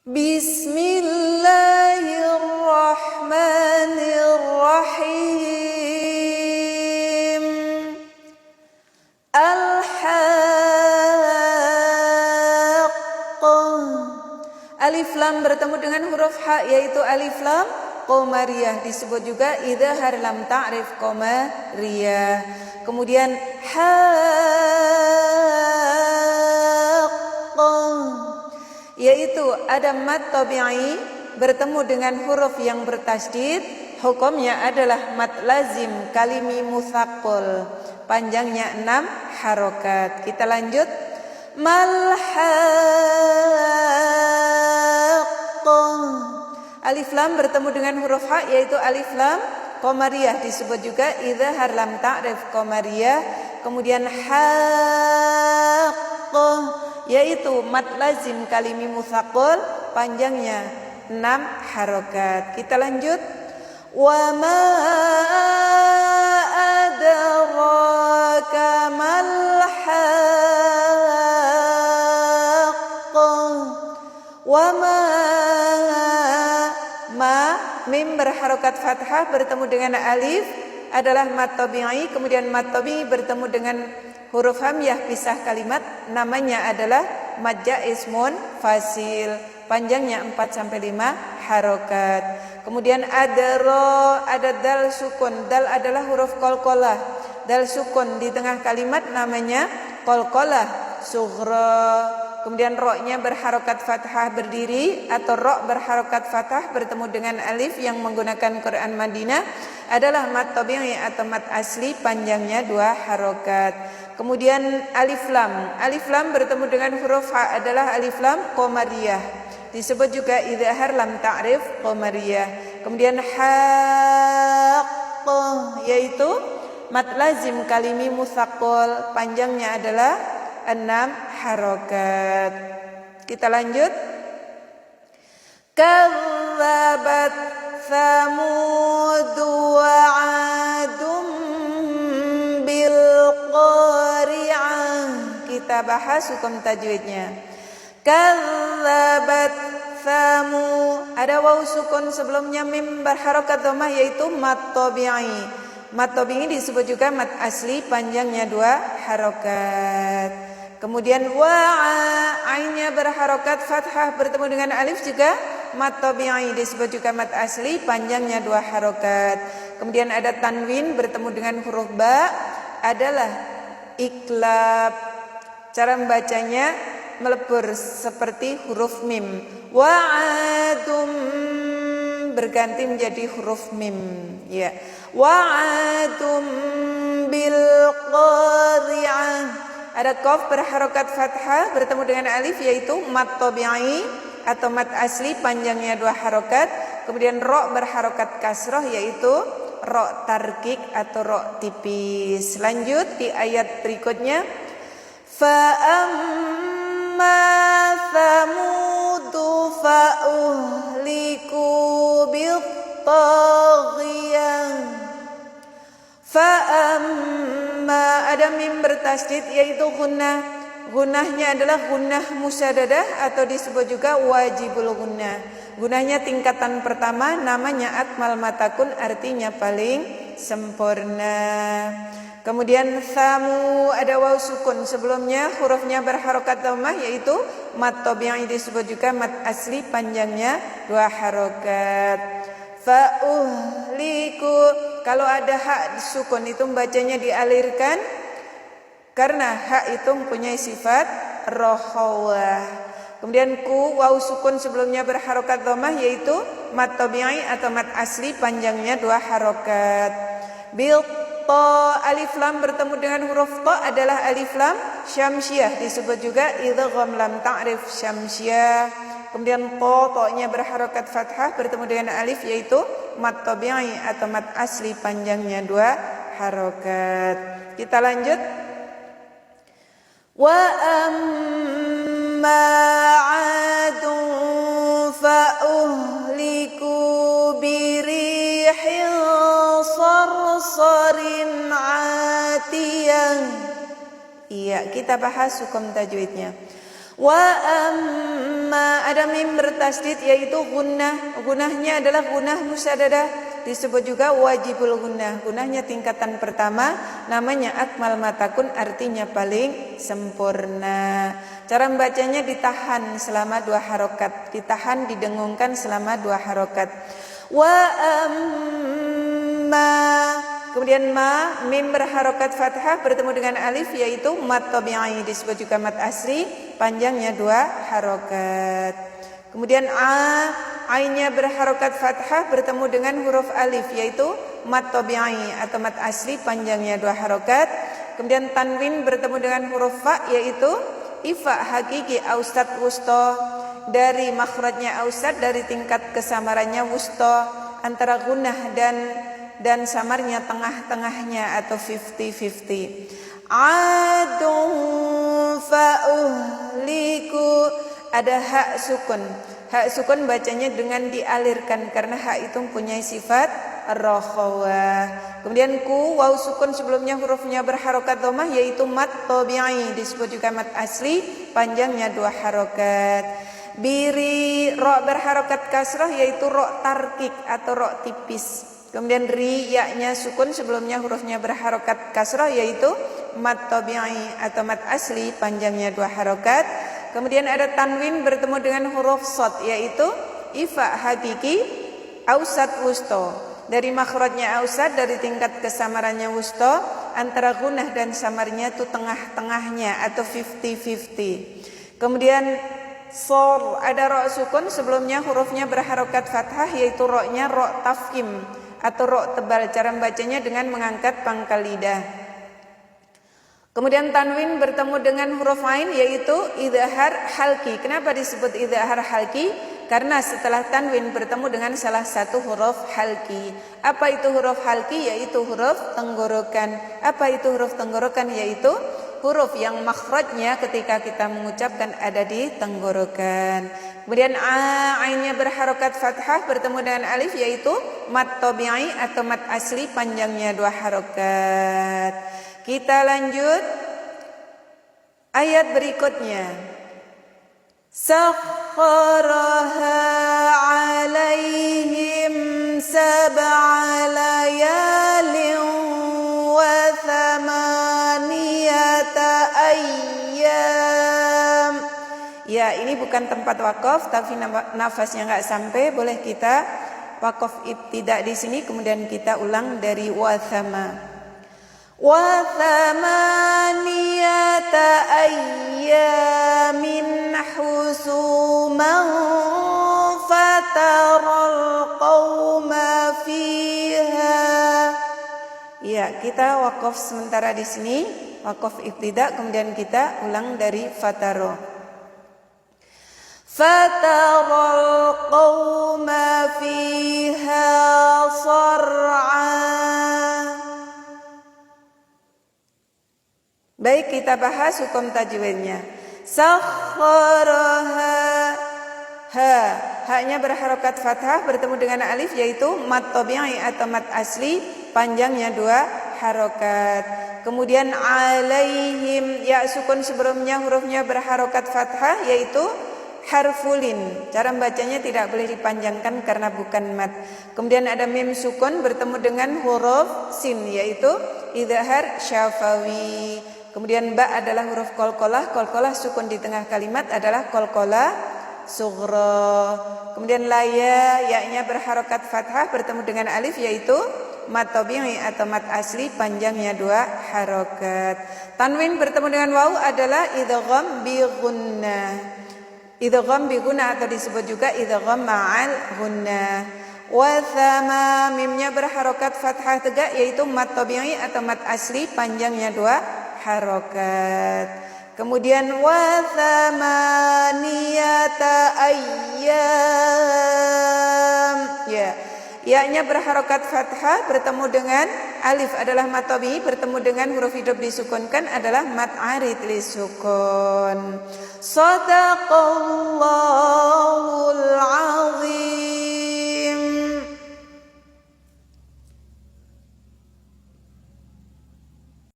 Bismillahirrahmanirrahim. Al-Haqqah. Alif lam bertemu dengan huruf ha, yaitu alif lam qamariyah, disebut juga idhar lam ta'rif qamariyah. Kemudian haqqah, yaitu ada mad tabi'i bertemu dengan huruf yang bertasydid, hukumnya adalah mad lazim kalimi mutsaqqal, panjangnya 6 harokat. Kita lanjut. Mal haqqah. Alif lam bertemu dengan huruf ha, yaitu alif lam qamariyah, disebut juga idhar lam ta'rif qamariyah. Kemudian haqqah, yaitu mad lazim kalimi mutsaqqal, panjangnya 6 harokat. Kita lanjut. Wa ma adraka mal haqqah. Wa ma mim berharokat fathah bertemu dengan alif adalah mad tabi'i, kemudian mad tabi'i bertemu dengan huruf hamzah pisah kalimat, namanya adalah mad jaiz munfasil, panjangnya 4 sampai 5 harokat. Kemudian ada ro, ada dal sukun. Dal adalah huruf qalqalah. Dal sukun di tengah kalimat namanya qalqalah sughra. Kemudian ro-nya berharokat fathah berdiri, atau ro berharokat fathah bertemu dengan alif yang menggunakan Quran Madinah adalah mad tabi'i atau mad asli, panjangnya 2 harokat. Kemudian alif lam. Alif lam bertemu dengan huruf ha adalah alif lam qamariyah, disebut juga idhar lam ta'rif qamariyah. Kemudian haqqah, yaitu mad lazim kalimi mutsaqqal, panjangnya adalah 6 harokat. Kita lanjut. Kadzabat Thamud wa 'adum bil qari'ah. Kita bahas hukum tajwidnya. Kadzabat Thamud, ada waw sukun sebelumnya mim berharokat dhammah, yaitu mad tabi'i. Mad tabi'i disebut juga mad asli, panjangnya 2 harokat. Kemudian wa'a, ainnya berharokat fathah bertemu dengan alif, juga mad tabi'i, disebut juga mad asli, panjangnya 2 harokat. Kemudian ada tanwin bertemu dengan huruf ba, adalah iklab. Cara membacanya melebur seperti huruf mim. Wa'adum berganti menjadi huruf mim, ya. Wa'adum bil qari'ah. Ada qaf berharokat fathah bertemu dengan alif, yaitu mad tabi'i atau mad asli, panjangnya 2 harokat. Kemudian ro berharokat kasroh, yaitu ro tarkik atau ro tipis. Lanjut di ayat berikutnya. Fa amma thamudu fa uhliku bit taghiyah. Fa amma, ada mim bertasydid, yaitu gunnah. Gunnahnya adalah gunnah musyaddadah atau disebut juga wajibul gunnah. Gunnahnya tingkatan pertama, namanya akmal matakun, artinya paling sempurna. Kemudian thamu, ada waw sukun sebelumnya, hurufnya berharokat dhammah, yaitu mad tabi'i, disebut juga mad asli, panjangnya 2 harokat. Fa'uhliku, kalau ada hak sukun itu bacanya dialirkan, karena hak itu mempunyai sifat rohawah. Kemudian ku, waw sukun sebelumnya berharokat dhammah, yaitu mad tabi'i atau mad asli, panjangnya 2 harokat. Bil ta, alif lam bertemu dengan huruf ta adalah alif lam syamsiyah, disebut juga idgham lam ta'rif syamsiyah. Kemudian to-nya berharokat fathah bertemu dengan alif, yaitu mad tabi'i atau mad asli, panjangnya 2 harokat. Kita lanjut. Wa amma 'adun fa uhliku birihin sarsarin 'atiyah. Iya, kita bahas hukum tajwidnya. Wa amma ada mim bertasdid yaitu gunnah. Gunnahnya adalah gunnah musyaddadah, disebut juga wajibul gunnah. Gunnahnya tingkatan pertama, namanya akmal matakun, artinya paling sempurna. Cara membacanya ditahan selama 2 harokat, ditahan didengungkan selama 2 harokat. Wa amma, kemudian ma, mim berharokat fathah bertemu dengan alif yaitu mat tabi'i, disebut juga mat asli, panjangnya 2 harokat. Kemudian ainnya berharokat fathah bertemu dengan huruf alif yaitu mat tabi'i atau mat asli, panjangnya 2 harokat. Kemudian tanwin bertemu dengan huruf fa yaitu ifa hakiki austat wusto, dari makhrajnya austat, dari tingkat kesamarannya wusto, antara gunnah dan samarnya tengah-tengahnya atau 50-50. Adun fa'uhliku, ada hak sukun. Hak sukun bacanya dengan dialirkan karena hak itu mempunyai sifat ar-rakhawah. Kemudian ku, waw sukun sebelumnya hurufnya berharokat dhammah yaitu mat tabi'i, disebut juga mat asli, panjangnya 2 harokat. Biri, ro berharokat kasrah yaitu ro tarkik atau ro tipis. Kemudian ri, ya-nya sukun sebelumnya hurufnya berharokat kasrah yaitu mat tabi'i atau mat asli, panjangnya 2 harokat. Kemudian ada tanwin bertemu dengan huruf shad yaitu ifa hakiki ausat wusto, dari makhrajnya ausat, dari tingkat kesamarannya wusto, antara gunnah dan samarnya itu tengah-tengahnya atau 50-50. Kemudian sor, ada ro sukun sebelumnya hurufnya berharokat fathah yaitu ro-nya ro tafkhim atau ro tebal. Cara membacanya dengan mengangkat pangkal lidah. Kemudian tanwin bertemu dengan huruf ain yaitu idhar halki. Kenapa disebut idhar halki? Karena setelah tanwin bertemu dengan salah satu huruf halki. Apa itu huruf halki? Yaitu huruf tenggorokan. Apa itu huruf tenggorokan? Yaitu huruf yang makhrajnya ketika kita mengucapkan ada di tenggorokan. Kemudian ainnya berharokat fathah bertemu dengan alif yaitu mat tabi'i atau mat asli, panjangnya 2 harokat. Kita lanjut ayat berikutnya. Sakharaha alaihim sab'a layalin wa thamaniyata ayyam. Ya, ini bukan tempat wakaf, tapi nafasnya enggak sampai, boleh kita wakaf ibtida di sini, kemudian kita ulang dari wa thama. Wa thamaniyata ayyamin husuman fataral qauma fiha. Ya, kita wakaf sementara di sini, wakaf ibtida, kemudian kita ulang dari fataro. Fataral qauma fiha sar'a. Baik, kita bahas hukum tajwidnya. Sakharaha, ha, haknya berharokat fathah bertemu dengan alif yaitu mat tabi'i atau mat asli, panjangnya 2 harokat. Kemudian alaihim, ya sukun sebelumnya hurufnya berharokat fathah yaitu harfulin. Cara membacanya tidak boleh dipanjangkan karena bukan mat. Kemudian ada mim sukun bertemu dengan huruf sin yaitu idhar syafawi. Kemudian ba adalah huruf qalqalah. Qalqalah sukun di tengah kalimat adalah qalqalah sughra. Kemudian laya, ya-nya berharokat fathah bertemu dengan alif yaitu mat tabi'i atau mat asli, panjangnya 2 harokat. Tanwin bertemu dengan waw adalah idgham bi gunnah. Idgham bi gunnah atau disebut juga idgham ma'al gunnah. Wa thama, mimnya berharokat fathah tegak yaitu mat tabi'i atau mat asli, panjangnya 2 harokat. Kemudian wa thamaniyata ayyam, ya, ya-nya berharokat fathah bertemu dengan alif adalah mat tabi'i, bertemu dengan huruf hidup disukunkan adalah mat arid lisukun. Shadaqallahul azim.